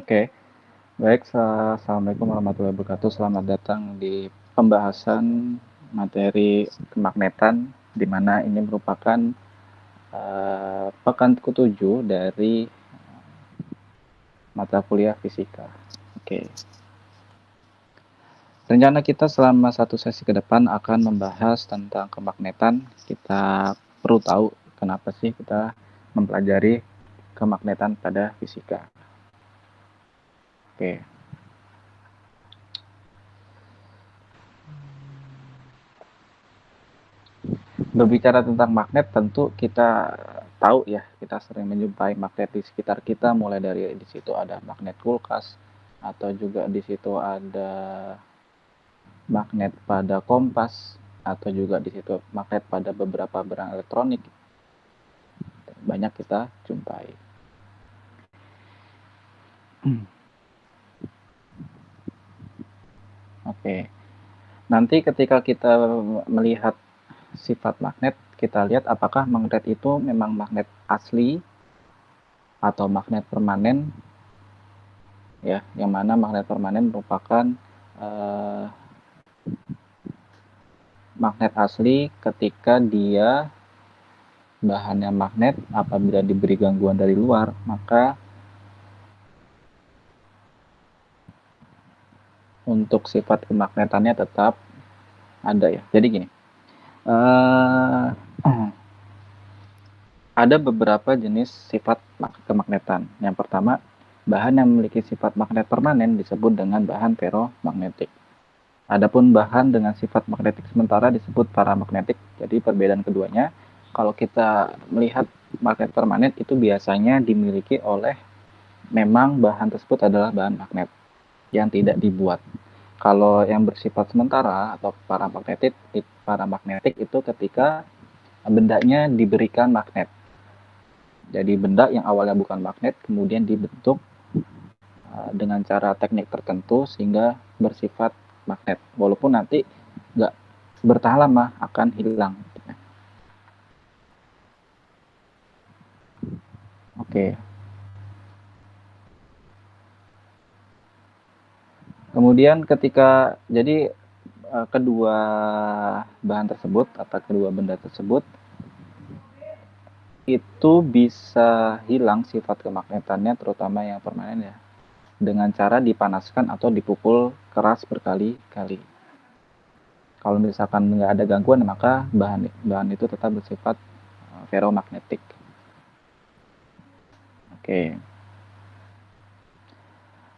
Oke, baik. Assalamualaikum warahmatullahi wabarakatuh. Selamat datang di pembahasan materi kemagnetan, di mana ini merupakan pekan ke-7 dari mata kuliah fisika. Oke, rencana kita selama satu sesi ke depan akan membahas tentang kemagnetan. Kita perlu tahu kenapa sih kita mempelajari kemagnetan pada fisika. Oke. Berbicara tentang magnet, tentu kita tahu ya, kita sering menjumpai magnet di sekitar kita, mulai dari di situ ada magnet kulkas, atau juga di situ ada magnet pada kompas, atau juga di situ magnet pada beberapa barang elektronik. Banyak kita jumpai. Oke, nanti ketika kita melihat sifat magnet, kita lihat apakah magnet itu memang magnet asli atau magnet permanen, ya, yang mana magnet permanen merupakan magnet asli ketika dia bahannya magnet. Apabila diberi gangguan dari luar, maka untuk sifat kemagnetannya tetap ada, ya. Jadi gini, ada beberapa jenis sifat kemagnetan. Yang pertama, bahan yang memiliki sifat magnet permanen disebut dengan bahan ferromagnetik. Adapun bahan dengan sifat magnetik sementara disebut paramagnetik. Jadi perbedaan keduanya, kalau kita melihat magnet permanen itu biasanya dimiliki oleh memang bahan tersebut adalah bahan magnet yang tidak dibuat. Kalau yang bersifat sementara atau paramagnetik itu ketika bendanya diberikan magnet. Jadi benda yang awalnya bukan magnet kemudian dibentuk dengan cara teknik tertentu sehingga bersifat magnet, walaupun nanti nggak bertahan lama, akan hilang. Oke. Kemudian ketika jadi kedua bahan tersebut atau kedua benda tersebut itu bisa hilang sifat kemagnetannya, terutama yang permanen, ya, dengan cara dipanaskan atau dipukul keras berkali-kali. Kalau misalkan nggak ada gangguan, maka bahan itu tetap bersifat ferromagnetik. Oke.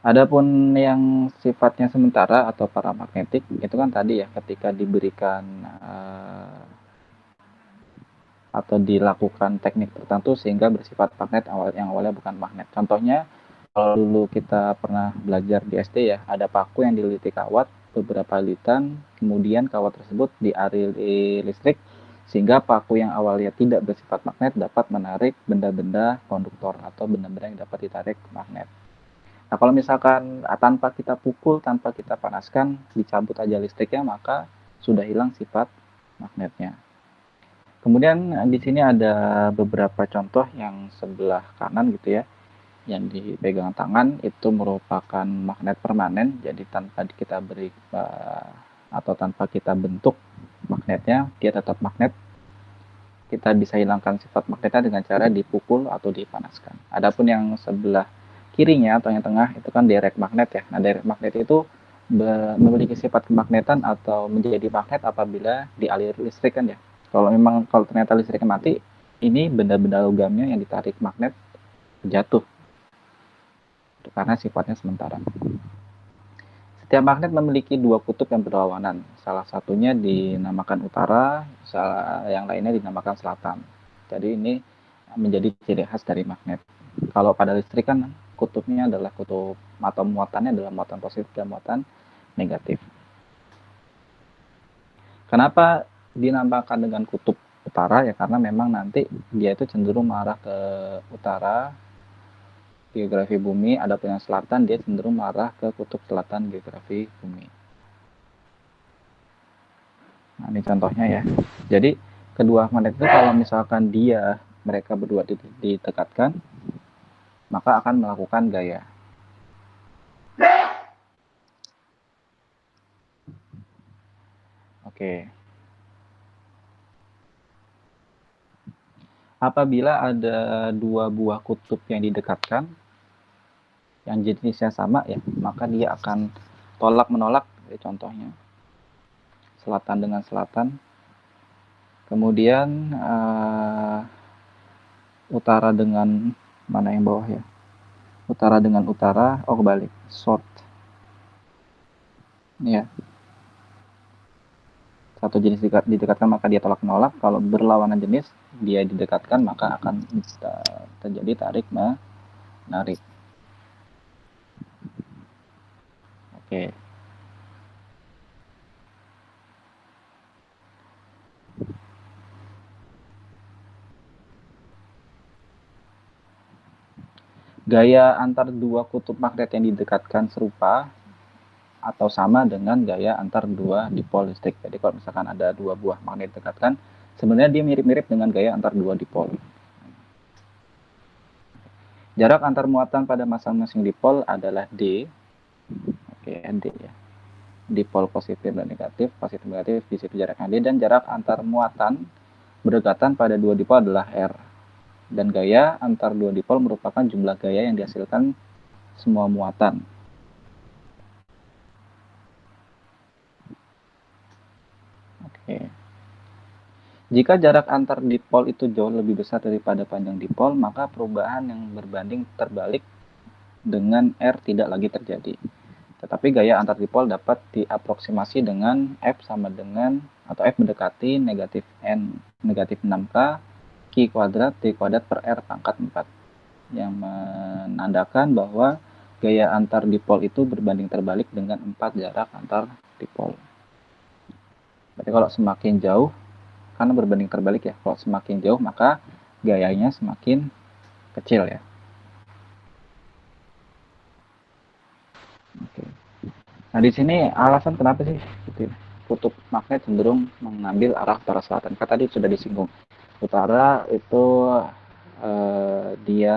Adapun yang sifatnya sementara atau paramagnetik itu kan tadi ya, ketika diberikan atau dilakukan teknik tertentu sehingga bersifat magnet yang awalnya bukan magnet. Contohnya, kalau dulu kita pernah belajar di SD ya, ada paku yang dililiti kawat beberapa lilitan, kemudian kawat tersebut dialiri listrik sehingga paku yang awalnya tidak bersifat magnet dapat menarik benda-benda konduktor atau benda-benda yang dapat ditarik magnet. Nah, kalau misalkan tanpa kita pukul, tanpa kita panaskan, dicabut aja listriknya, maka sudah hilang sifat magnetnya. Kemudian di sini ada beberapa contoh yang sebelah kanan gitu ya, yang dipegang tangan itu merupakan magnet permanen. Jadi tanpa kita beri atau tanpa kita bentuk magnetnya, dia tetap magnet. Kita bisa hilangkan sifat magnetnya dengan cara dipukul atau dipanaskan. Adapun yang sebelah kirinya atau yang tengah itu kan direct magnet ya. Nah, direct magnet itu memiliki sifat kemagnetan atau menjadi magnet apabila dialiri listrik kan ya. Kalau ternyata listriknya mati, ini benda-benda logamnya yang ditarik magnet jatuh karena sifatnya sementara. Setiap magnet memiliki dua kutub yang berlawanan. Salah satunya dinamakan utara, yang lainnya dinamakan selatan. Jadi ini menjadi ciri khas dari magnet. Kalau pada listrik kan kutubnya adalah kutub atau muatannya adalah muatan positif dan muatan negatif. Kenapa dinamakan dengan kutub utara? Ya karena memang nanti dia itu cenderung mengarah ke utara geografi bumi, adapun yang selatan dia cenderung mengarah ke kutub selatan geografi bumi. Nah, ini contohnya ya. Jadi kedua magnet itu kalau misalkan mereka berdua ditekatkan, maka akan melakukan gaya. Oke. Apabila ada dua buah kutub yang didekatkan, yang jenisnya sama ya, maka dia akan tolak menolak. Contohnya selatan dengan selatan, kemudian utara dengan mana yang bawah ya, utara dengan utara, oh kebalik, short ya, satu jenis didekatkan maka dia tolak menolak, kalau berlawanan jenis dia didekatkan maka akan terjadi tarik menarik. Oke. Gaya antar dua kutub magnet yang didekatkan serupa atau sama dengan gaya antar dua dipol listrik. Jadi kalau misalkan ada dua buah magnet didekatkan, sebenarnya dia mirip-mirip dengan gaya antar dua dipol. Jarak antar muatan pada masing-masing dipol adalah D. Oke, D ya. Dipol positif dan negatif di situ jaraknya D, dan jarak antar muatan berdekatan pada dua dipol adalah R. Dan gaya antar dua dipol merupakan jumlah gaya yang dihasilkan semua muatan. Oke. Jika jarak antar dipol itu jauh lebih besar daripada panjang dipol, maka perubahan yang berbanding terbalik dengan R tidak lagi terjadi. Tetapi gaya antar dipol dapat diaproksimasi dengan F sama dengan, atau F mendekati negatif N negatif 6K Q kuadrat D kuadrat per R pangkat 4, yang menandakan bahwa gaya antar dipol itu berbanding terbalik dengan 4 jarak antar dipol. Berarti kalau semakin jauh, karena berbanding terbalik ya, kalau semakin jauh maka gayanya semakin kecil ya. Oke. Nah di sini alasan kenapa sih kutub magnet cenderung mengambil arah utara selatan? Kan tadi sudah disinggung, utara itu dia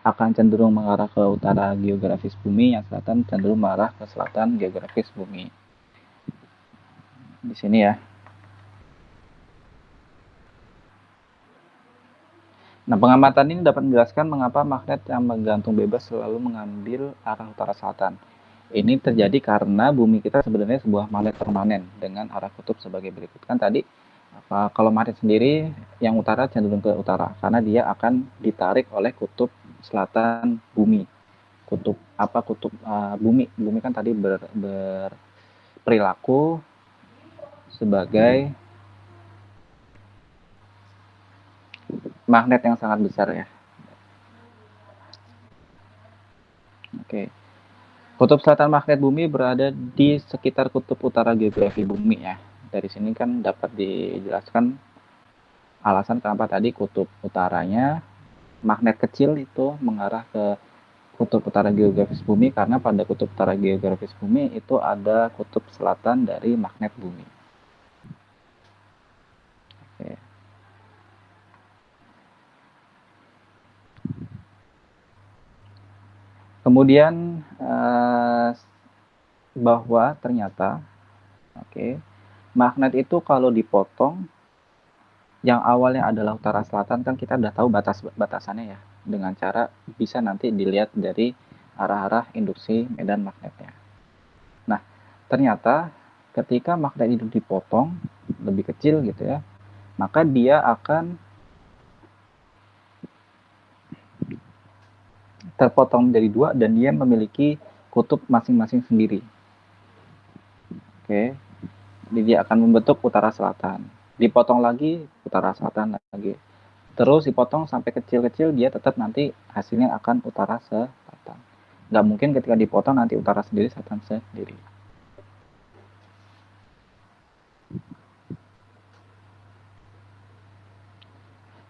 akan cenderung mengarah ke utara geografis bumi, yang selatan cenderung mengarah ke selatan geografis bumi. Di sini ya. Nah, pengamatan ini dapat menjelaskan mengapa magnet yang menggantung bebas selalu mengambil arah utara selatan. Ini terjadi karena bumi kita sebenarnya sebuah magnet permanen dengan arah kutub sebagai berikut. Kan tadi kalau magnet sendiri yang utara cenderung ke utara karena dia akan ditarik oleh kutub selatan bumi. Kutub bumi. Bumi kan tadi berperilaku sebagai magnet yang sangat besar ya. Oke. Kutub selatan magnet bumi berada di sekitar kutub utara geografi bumi ya. Dari sini kan dapat dijelaskan alasan kenapa tadi kutub utaranya magnet kecil itu mengarah ke kutub utara geografis bumi, karena pada kutub utara geografis bumi itu ada kutub selatan dari magnet bumi. Oke. Kemudian bahwa ternyata magnet itu kalau dipotong yang awalnya adalah utara selatan, kan kita udah tahu batasannya ya, dengan cara bisa nanti dilihat dari arah-arah induksi medan magnetnya. Nah, ternyata ketika magnet itu dipotong lebih kecil gitu ya, maka dia akan terpotong menjadi dua dan dia memiliki kutub masing-masing sendiri. Oke. Jadi dia akan membentuk utara selatan. Dipotong lagi utara selatan lagi. Terus dipotong sampai kecil-kecil, dia tetap nanti hasilnya akan utara selatan. Nggak mungkin ketika dipotong nanti utara sendiri, selatan sendiri.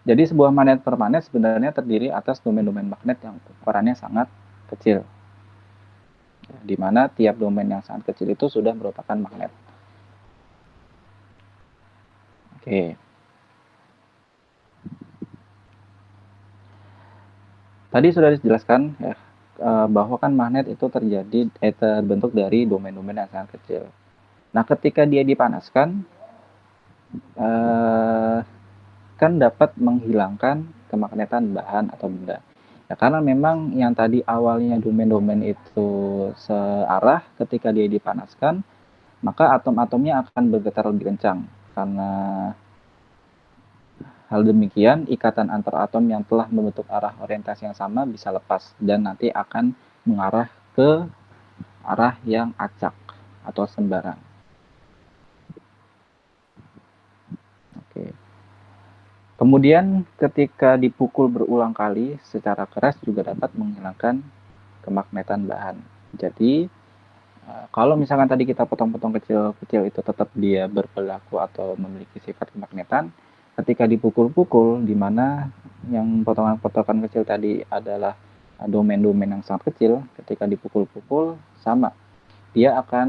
Jadi sebuah magnet permanen sebenarnya terdiri atas domain-domain magnet yang ukurannya sangat kecil. Di mana tiap domain yang sangat kecil itu sudah merupakan magnet. Oke. Tadi sudah dijelaskan ya, bahwa kan magnet itu terbentuk dari domain-domain yang sangat kecil. Nah, ketika dia dipanaskan, kan dapat menghilangkan kemagnetan bahan atau benda. Ya, karena memang yang tadi awalnya domain-domain itu searah, ketika dia dipanaskan, maka atom-atomnya akan bergetar lebih kencang. Karena hal demikian, ikatan antar atom yang telah membentuk arah orientasi yang sama bisa lepas dan nanti akan mengarah ke arah yang acak atau sembarang. Oke. Kemudian ketika dipukul berulang kali secara keras juga dapat menghilangkan kemagnetan bahan. Jadi kalau misalkan tadi kita potong-potong kecil-kecil itu tetap dia berperilaku atau memiliki sifat kemagnetan, ketika dipukul-pukul di mana yang potongan-potongan kecil tadi adalah domain-domain yang sangat kecil, ketika dipukul-pukul sama, dia akan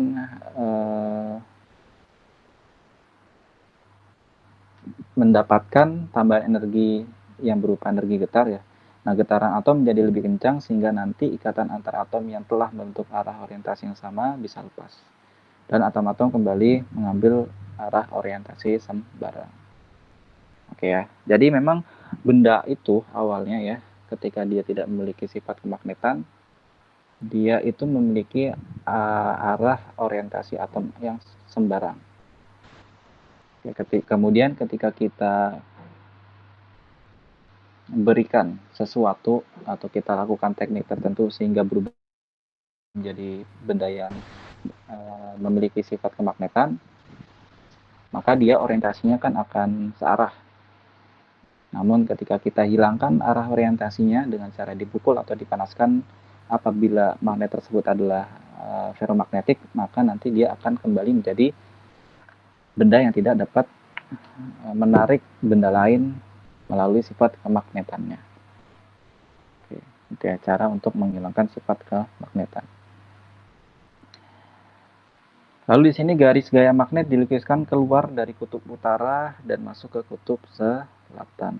mendapatkan tambahan energi yang berupa energi getar ya. Nah, getaran atom menjadi lebih kencang sehingga nanti ikatan antar atom yang telah membentuk arah orientasi yang sama bisa lepas. Dan atom-atom kembali mengambil arah orientasi sembarang. Oke ya. Jadi memang benda itu awalnya ya, ketika dia tidak memiliki sifat kemagnetan, dia itu memiliki arah orientasi atom yang sembarang. Ya, kemudian ketika kita berikan sesuatu atau kita lakukan teknik tertentu sehingga berubah menjadi benda yang memiliki sifat kemagnetan, maka dia orientasinya kan akan searah. Namun ketika kita hilangkan arah orientasinya dengan cara dipukul atau dipanaskan, apabila magnet tersebut adalah ferromagnetik, maka nanti dia akan kembali menjadi benda yang tidak dapat menarik benda lain melalui sifat kemagnetannya. Oke, itu ya cara untuk menghilangkan sifat kemagnetan. Lalu di sini garis gaya magnet dilukiskan keluar dari kutub utara dan masuk ke kutub selatan.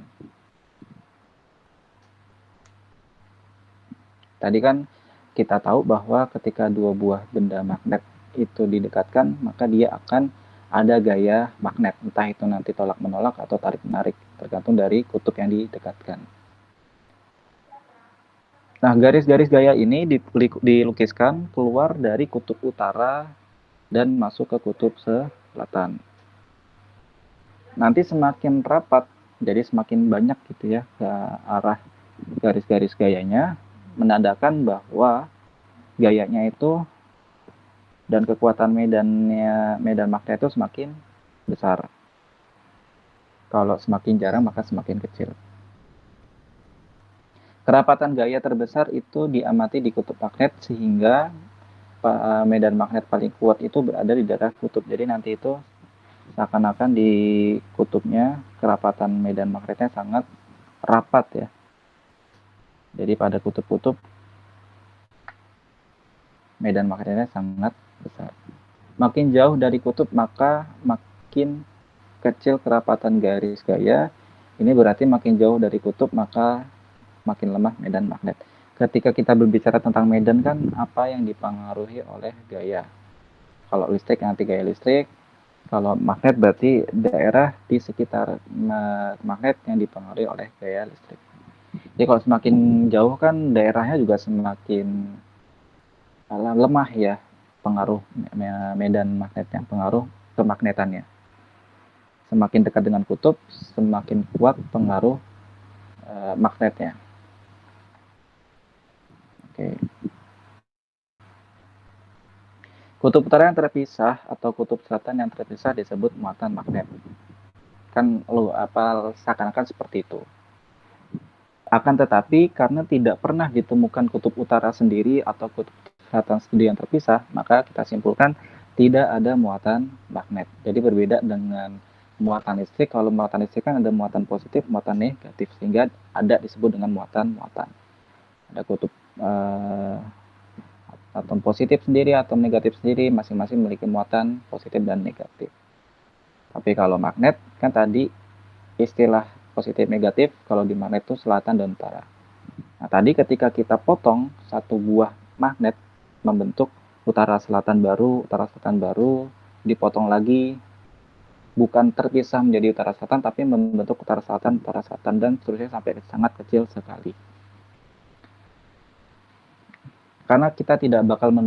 Tadi kan kita tahu bahwa ketika dua buah benda magnet itu didekatkan, maka dia akan ada gaya magnet, entah itu nanti tolak-menolak atau tarik-menarik, tergantung dari kutub yang didekatkan. Nah, garis-garis gaya ini dilukiskan keluar dari kutub utara dan masuk ke kutub selatan. Nanti semakin rapat, jadi semakin banyak gitu ya ke arah garis-garis gayanya, menandakan bahwa gayanya itu dan kekuatan medan magnet itu semakin besar. Kalau semakin jarang maka semakin kecil. Kerapatan gaya terbesar itu diamati di kutub magnet sehingga medan magnet paling kuat itu berada di daerah kutub. Jadi nanti itu seakan-akan di kutubnya kerapatan medan magnetnya sangat rapat ya. Jadi pada kutub-kutub medan magnetnya sangat besar. Makin jauh dari kutub maka makin kecil kerapatan garis gaya. Ini berarti makin jauh dari kutub maka makin lemah medan magnet. Ketika kita berbicara tentang medan kan apa yang dipengaruhi oleh gaya. Kalau listrik nanti gaya listrik, kalau magnet berarti daerah di sekitar magnet yang dipengaruhi oleh gaya listrik. Jadi kalau semakin jauh kan daerahnya juga semakin lemah ya pengaruh medan magnetnya, pengaruh kemagnetannya. Semakin dekat dengan kutub, semakin kuat pengaruh magnetnya. Oke. Kutub utara yang terpisah atau kutub selatan yang terpisah disebut muatan magnet. Kan seakan-akan seperti itu. Akan tetapi karena tidak pernah ditemukan kutub utara sendiri atau kutub selatan sendiri yang terpisah, maka kita simpulkan tidak ada muatan magnet. Jadi berbeda dengan muatan listrik. Kalau muatan listrik kan ada muatan positif, muatan negatif, sehingga ada disebut dengan muatan-muatan. Ada kutub atom positif sendiri, atom negatif sendiri, masing-masing memiliki muatan positif dan negatif. Tapi kalau magnet, kan tadi istilah positif negatif, kalau di magnet itu selatan dan utara. Nah, tadi ketika kita potong satu buah magnet, membentuk utara selatan baru, utara selatan baru, dipotong lagi, bukan terpisah menjadi utara selatan, tapi membentuk utara selatan, dan seterusnya sampai sangat kecil sekali. Karena kita tidak akan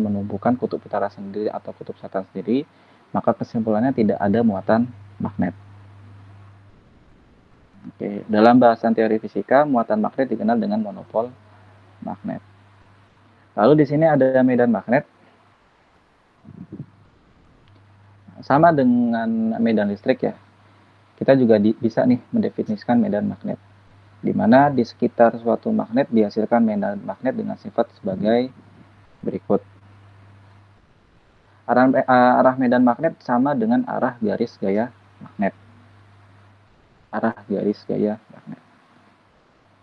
menemukan kutub utara sendiri atau kutub selatan sendiri, maka kesimpulannya tidak ada muatan magnet. Oke, dalam bahasan teori fisika, muatan magnet dikenal dengan monopol magnet. Lalu di sini ada medan magnet. Sama dengan medan listrik ya. Kita juga bisa nih mendefinisikan medan magnet, di mana di sekitar suatu magnet dihasilkan medan magnet dengan sifat sebagai berikut. Arah medan magnet sama dengan arah garis gaya magnet. Arah garis gaya magnet.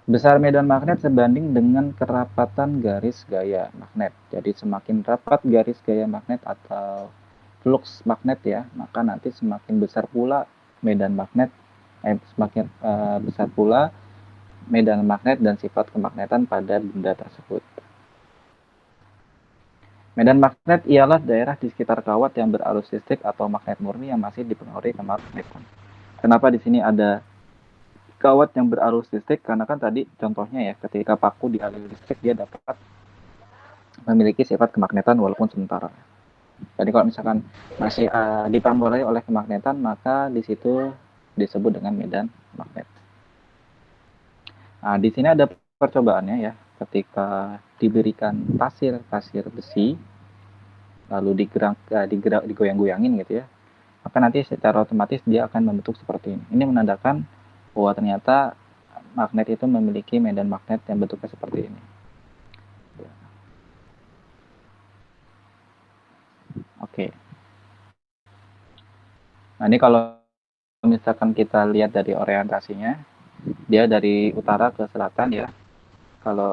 Besar medan magnet sebanding dengan kerapatan garis gaya magnet. Jadi semakin rapat garis gaya magnet atau flux magnet ya, maka nanti semakin besar pula medan magnet, semakin besar pula medan magnet dan sifat kemagnetan pada benda tersebut. Medan magnet ialah daerah di sekitar kawat yang berarus listrik atau magnet murni yang masih dipengaruhi kemagnetan. Kenapa di sini ada kawat yang berarus listrik? Karena kan tadi contohnya ya, ketika paku dialiri listrik dia dapat memiliki sifat kemagnetan walaupun sementara. Jadi kalau misalkan masih dipengaruhi oleh kemagnetan, maka di situ disebut dengan medan magnet. Nah, di sini ada percobaannya ya, ketika diberikan pasir besi, lalu digoyang-goyangin gitu ya, maka nanti secara otomatis dia akan membentuk seperti ini. Ini menandakan bahwa ternyata magnet itu memiliki medan magnet yang bentuknya seperti ini. Oke. Nah, ini kalau misalkan kita lihat dari orientasinya, dia dari utara ke selatan ya. Kalau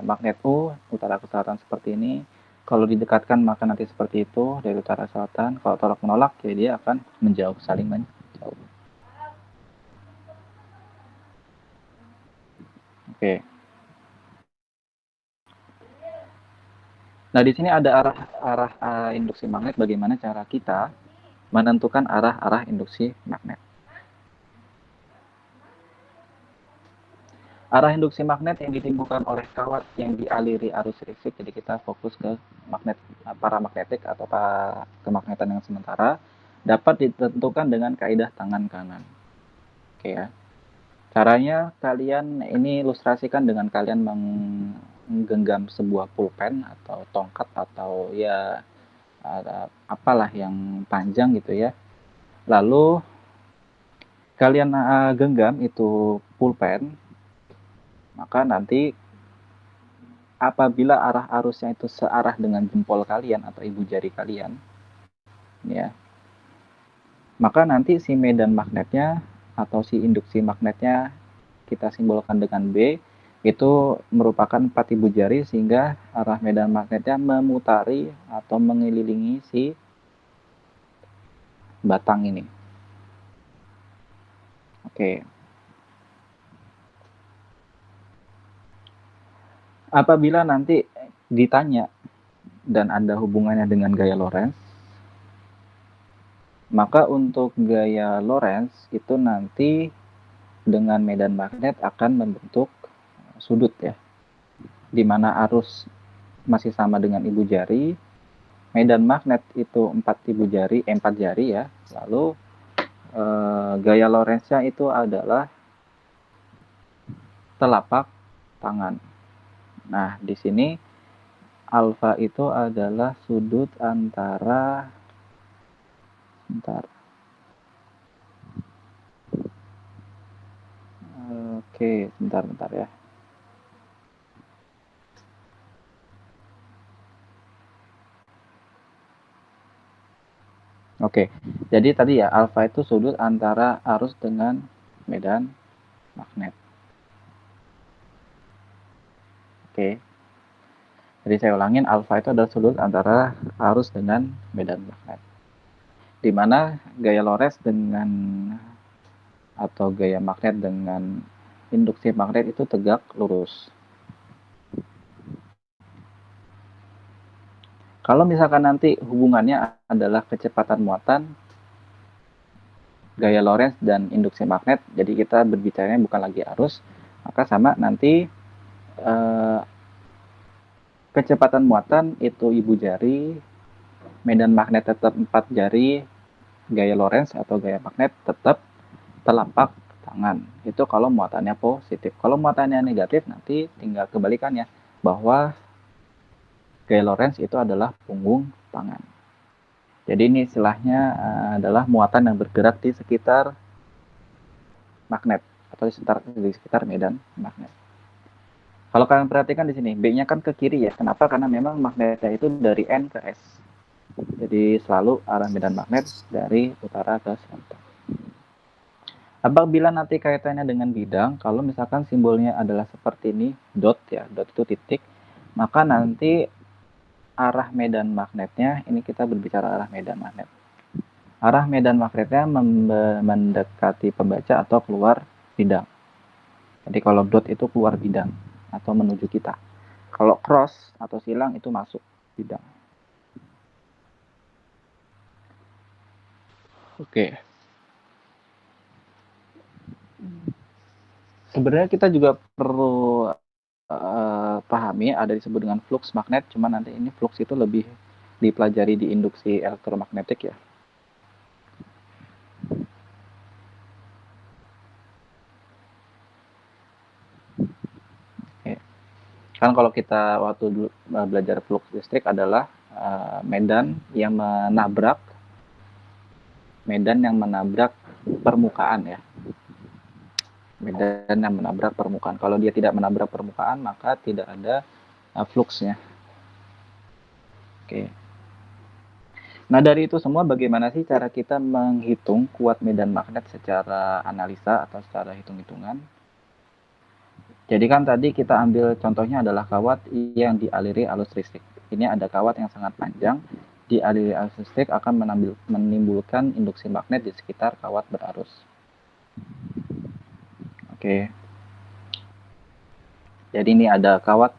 magnet U utara ke selatan seperti ini, kalau didekatkan maka nanti seperti itu dari utara ke selatan. Kalau tolak menolak ya dia akan menjauh, saling menjauh. Oke. Nah, di sini ada arah induksi magnet. Bagaimana cara kita menentukan arah induksi magnet? Arah induksi magnet yang ditimbulkan oleh kawat yang dialiri arus listrik. Jadi kita fokus ke magnet paramagnetik atau kemagnetan yang sementara, dapat ditentukan dengan kaidah tangan kanan. Oke ya. Caranya kalian ini ilustrasikan dengan kalian menggenggam sebuah pulpen atau tongkat atau ya apalah yang panjang gitu ya. Lalu kalian genggam itu pulpen, maka nanti apabila arah arusnya itu searah dengan jempol kalian atau ibu jari kalian, ya, maka nanti si medan magnetnya atau si induksi magnetnya kita simbolkan dengan B, itu merupakan 4 ibu jari sehingga arah medan magnetnya memutari atau mengelilingi si batang ini. Oke. Apabila nanti ditanya dan ada hubungannya dengan gaya Lorentz, maka untuk gaya Lorentz itu nanti dengan medan magnet akan membentuk sudut ya, di mana arus masih sama dengan ibu jari, medan magnet itu 4 jari ya, lalu gaya Lorentz-nya itu adalah telapak tangan. Nah, di sini alfa itu adalah sudut antara sebentar ya. Oke, jadi tadi ya alfa itu sudut antara arus dengan medan magnet. Oke, jadi saya ulangin, alfa itu adalah sudut antara arus dengan medan magnet. Di mana gaya Lorentz dengan atau gaya magnet dengan induksi magnet itu tegak lurus. Kalau misalkan nanti hubungannya adalah kecepatan muatan, gaya Lorentz, dan induksi magnet, jadi kita berbicaranya bukan lagi arus, maka sama nanti kecepatan muatan itu ibu jari, medan magnet tetap 4 jari, gaya Lorentz atau gaya magnet tetap telapak tangan. Itu kalau muatannya positif. Kalau muatannya negatif nanti tinggal kebalikannya, bahwa gaya Lorentz itu adalah punggung tangan. Jadi ini istilahnya adalah muatan yang bergerak di sekitar magnet atau di sekitar medan magnet. Kalau kalian perhatikan di sini, B-nya kan ke kiri ya. Kenapa? Karena memang magnetnya itu dari N ke S. Jadi selalu arah medan magnet dari utara ke selatan. Apabila nanti kaitannya dengan bidang, kalau misalkan simbolnya adalah seperti ini, dot ya, dot itu titik, maka nanti arah medan magnetnya, ini kita berbicara arah medan magnet. Arah medan magnetnya mendekati pembaca atau keluar bidang. Jadi kalau dot itu keluar bidang atau menuju kita. Kalau cross atau silang itu masuk bidang. Oke. Sebenarnya kita juga perlu pahami ada disebut dengan flux magnet, cuman nanti ini flux itu lebih dipelajari di induksi elektromagnetik ya. Oke. Kan kalau kita waktu dulu belajar flux listrik adalah medan yang menabrak permukaan ya. Medan yang menabrak permukaan. Kalau dia tidak menabrak permukaan, maka tidak ada fluxnya. Oke. Nah, dari itu semua bagaimana sih cara kita menghitung kuat medan magnet secara analisa atau secara hitung-hitungan? Jadi kan tadi kita ambil contohnya adalah kawat yang dialiri arus listrik. Ini ada kawat yang sangat panjang, dialiri arus listrik akan menimbulkan induksi magnet di sekitar kawat berarus. Oke. Jadi ini ada kawat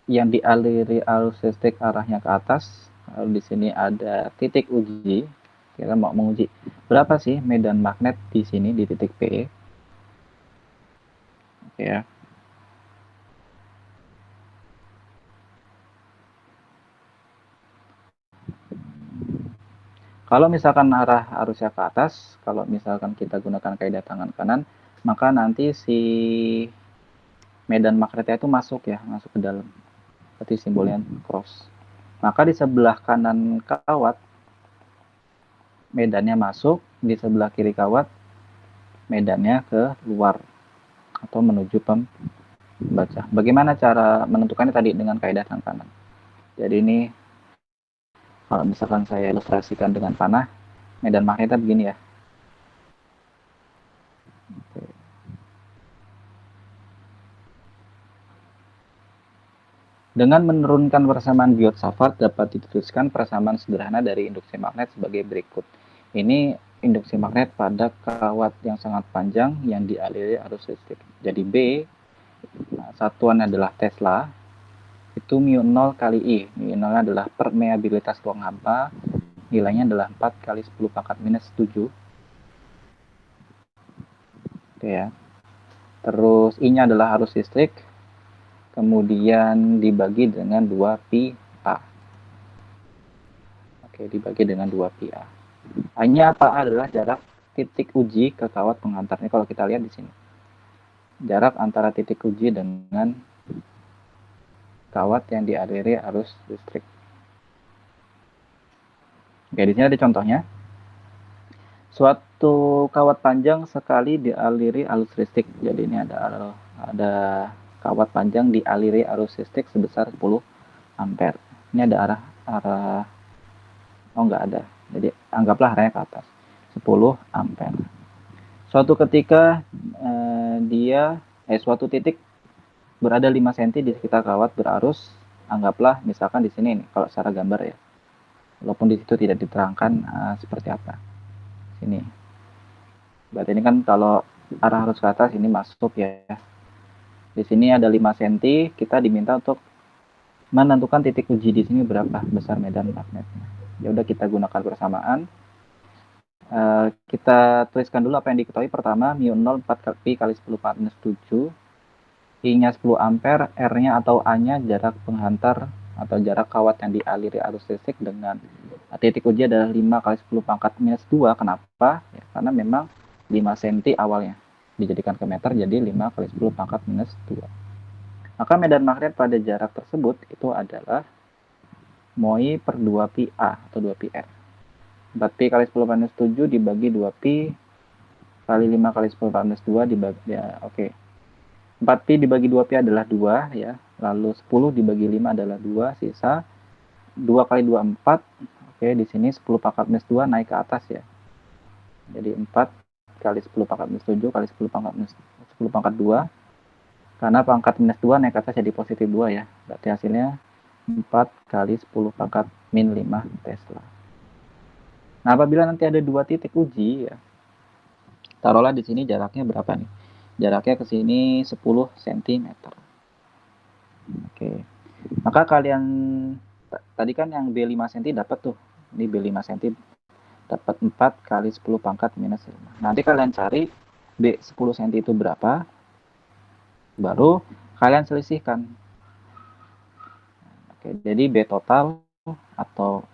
yang dialiri arus listrik arahnya ke atas. Lalu di sini ada titik uji. Kita mau menguji berapa sih medan magnet di sini di titik PE. Oke ya. Kalau misalkan arah arusnya ke atas, kalau misalkan kita gunakan kaidah tangan kanan, maka nanti si medan magnetnya itu masuk ke dalam. Berarti simbolnya cross. Maka di sebelah kanan kawat medannya masuk, di sebelah kiri kawat medannya ke luar atau menuju pembaca. Bagaimana cara menentukannya tadi dengan kaidah tangan kanan. Jadi ini kalau misalkan saya ilustrasikan dengan panah, medan magnetnya begini ya. Dengan menurunkan persamaan Biot-Savart dapat dituliskan persamaan sederhana dari induksi magnet sebagai berikut. Ini induksi magnet pada kawat yang sangat panjang yang dialiri arus listrik. Jadi B, satuannya adalah Tesla, itu mu0 kali I. Mu0 adalah permeabilitas ruang hampa, nilainya adalah 4 kali 10 pangkat minus 7. Oke ya. Terus I-nya adalah arus listrik, kemudian dibagi dengan 2 pi A. Oke, dibagi dengan 2 pi A. A-nya apa? A adalah jarak titik uji ke kawat pengantar. Ini kalau kita lihat di sini. Jarak antara titik uji dengan kawat yang dialiri arus listrik. Oke, di sini ada contohnya. Suatu kawat panjang sekali dialiri arus listrik. Jadi ini ada kawat panjang dialiri arus listrik sebesar 10 ampere. Ini ada arah oh enggak ada. Jadi anggaplah arahnya ke atas. 10 ampere. Suatu ketika suatu titik berada 5 cm di sekitar kawat berarus, anggaplah misalkan di sini nih, kalau secara gambar ya. Walaupun di situ tidak diterangkan seperti apa. Sini. Berarti ini kan kalau arah arus ke atas ini masuk ya. Di sini ada 5 cm, kita diminta untuk menentukan titik uji di sini berapa besar medan magnetnya. Ya udah kita gunakan persamaan. Kita tuliskan dulu apa yang diketahui. Pertama, mu 0 4 pi kali 10 minus 7. I-nya 10 ampere, R-nya atau A-nya jarak penghantar atau jarak kawat yang dialiri arus listrik dengan titik uji adalah 5 kali 10 pangkat minus 2. Kenapa? Ya, karena memang 5 cm awalnya dijadikan ke meter, jadi 5 kali 10 pangkat minus 2. Maka medan magnet pada jarak tersebut itu adalah MOI per 2 pi A atau 2 pi R. 4 pi kali 10 minus 7 dibagi 2 pi kali 5 kali 10 minus 2 dibagi, ya oke. 4 pi dibagi 2 pi adalah 2 ya. Lalu 10 dibagi 5 adalah 2, sisa 2 kali 2 4. Oke, di sini 10 pangkat minus 2 naik ke atas ya. Jadi 4 kali 10 pangkat minus 7 kali 10 pangkat minus 10 pangkat 2. Karena pangkat minus 2 naik ke atas jadi positif 2 ya. Berarti hasilnya 4 kali 10 pangkat min 5 Tesla. Nah, apabila nanti ada dua titik uji ya, taruhlah di sini jaraknya berapa nih? Jaraknya ke sini 10 cm. Oke. Maka kalian tadi kan yang B5 cm dapat tuh. Ini B5 cm dapat 4 kali 10 pangkat minus 5. Nanti kalian cari B10 cm itu berapa? Baru kalian selisihkan. Oke, jadi B total atau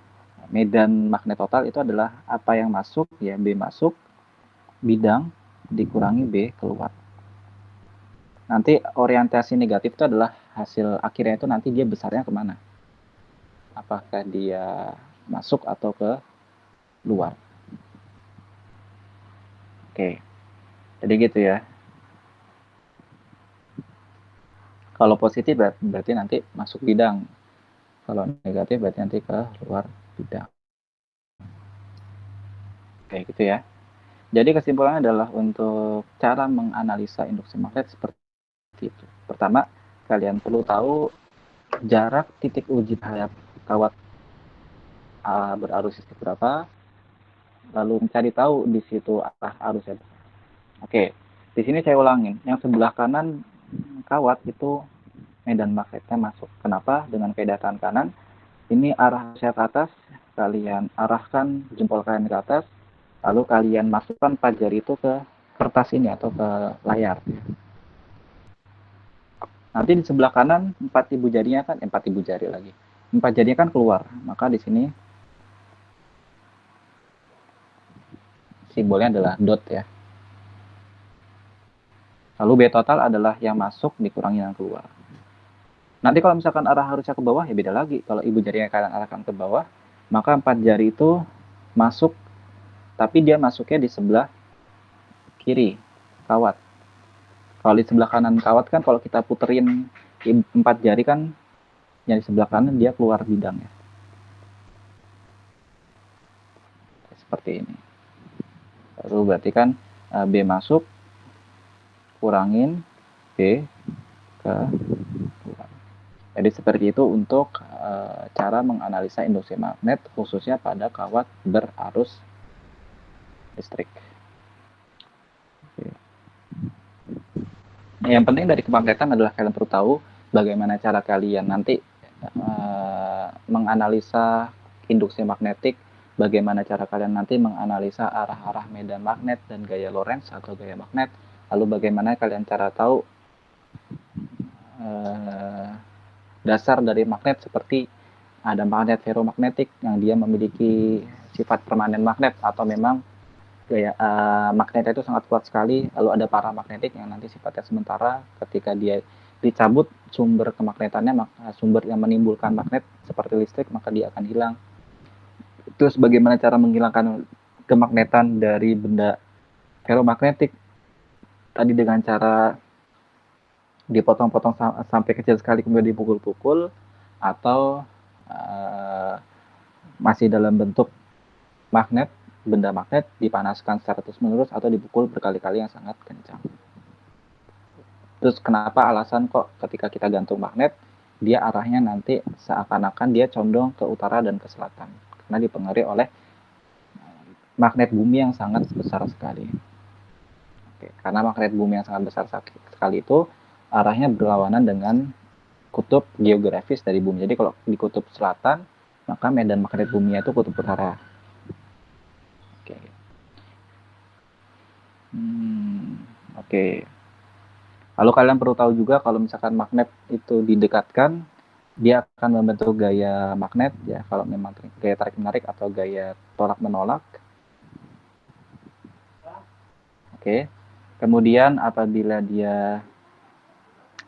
medan magnet total itu adalah apa yang masuk ya, B masuk bidang dikurangi B keluar. Nanti orientasi negatif itu adalah hasil akhirnya itu nanti dia besarnya kemana? Apakah dia masuk atau ke luar? Oke, jadi gitu ya. Kalau positif berarti nanti masuk bidang. Kalau negatif berarti nanti ke luar bidang. Oke, gitu ya. Jadi kesimpulannya adalah untuk cara menganalisa induksi magnet seperti itu. Pertama, kalian perlu tahu jarak titik uji terhadap kawat berarus listrik berapa, lalu mencari tahu di situ arah arusnya. Oke, di sini saya ulangin. Yang sebelah kanan kawat itu medan magnetnya masuk. Kenapa? Dengan kaidah tangan kanan, ini arah saya ke atas, kalian arahkan jempol kalian ke atas, lalu kalian masukkan 4 jari itu ke kertas ini atau ke layar. Nanti di sebelah kanan 4 ibu jarinya kan 4 ibu jari lagi. 4 jarinya kan keluar. Maka di sini simbolnya adalah dot ya. Lalu B total adalah yang masuk dikurangi yang keluar. Nanti kalau misalkan arah harusnya ke bawah ya beda lagi. Kalau ibu jarinya kalian arahkan ke bawah, maka 4 jari itu masuk, tapi dia masuknya di sebelah kiri kawat. Kalau di sebelah kanan kawat kan kalau kita puterin 4 jari kan yang di sebelah kanan dia keluar bidangnya. Seperti ini. Lalu berarti kan B masuk, kurangin B ke luar. Jadi seperti itu untuk cara menganalisa induksi magnet khususnya pada kawat berarus listrik. Oke. Yang penting dari kemagnetan adalah kalian perlu tahu bagaimana cara kalian nanti menganalisa induksi magnetik, bagaimana cara kalian nanti menganalisa arah-arah medan magnet dan gaya Lorentz atau gaya magnet, lalu bagaimana kalian cara tahu dasar dari magnet seperti ada magnet ferromagnetik yang dia memiliki sifat permanen magnet atau memang gaya magnetnya itu sangat kuat sekali, lalu ada paramagnetik yang nanti sifatnya sementara, ketika dia dicabut sumber kemagnetannya, sumber yang menimbulkan magnet seperti listrik, maka dia akan hilang. Terus bagaimana cara menghilangkan kemagnetan dari benda ferromagnetik? Tadi dengan cara dipotong-potong sampai kecil sekali kemudian dipukul-pukul, atau masih dalam bentuk magnet, benda magnet dipanaskan secara terus-menerus atau dipukul berkali-kali yang sangat kencang. Terus kenapa alasan kok ketika kita gantung magnet dia arahnya nanti seakan-akan dia condong ke utara dan ke selatan, karena dipengaruhi oleh magnet bumi yang sangat besar sekali. Oke, karena magnet bumi yang sangat besar sekali itu arahnya berlawanan dengan kutub geografis dari bumi. Jadi kalau di kutub selatan, maka medan magnet bumi itu kutub utara. Oke. Oke. Lalu kalian perlu tahu juga kalau misalkan magnet itu didekatkan, dia akan membentuk gaya magnet ya. Kalau memang gaya tarik menarik atau gaya tolak menolak. Oke. Kemudian apabila dia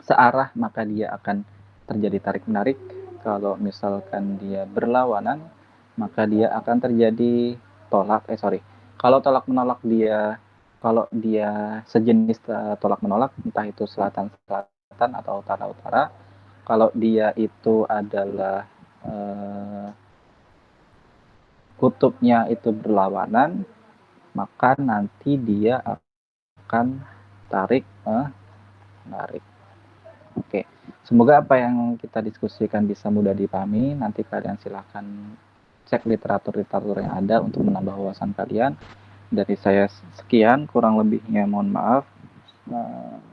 searah maka dia akan terjadi tarik menarik. Kalau misalkan dia berlawanan maka dia akan terjadi kalau tolak menolak kalau dia sejenis tolak menolak, entah itu selatan selatan atau utara utara, kalau dia itu adalah kutubnya itu berlawanan, maka nanti dia akan tarik menarik. Oke, semoga apa yang kita diskusikan bisa mudah dipahami. Nanti kalian silahkan cek literatur-literatur yang ada untuk menambah wawasan kalian. Dari saya sekian, kurang lebihnya mohon maaf.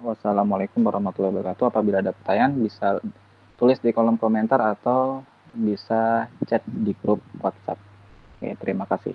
Wassalamualaikum warahmatullahi wabarakatuh. Apabila ada pertanyaan bisa tulis di kolom komentar atau bisa chat di grup WhatsApp. Oke, terima kasih.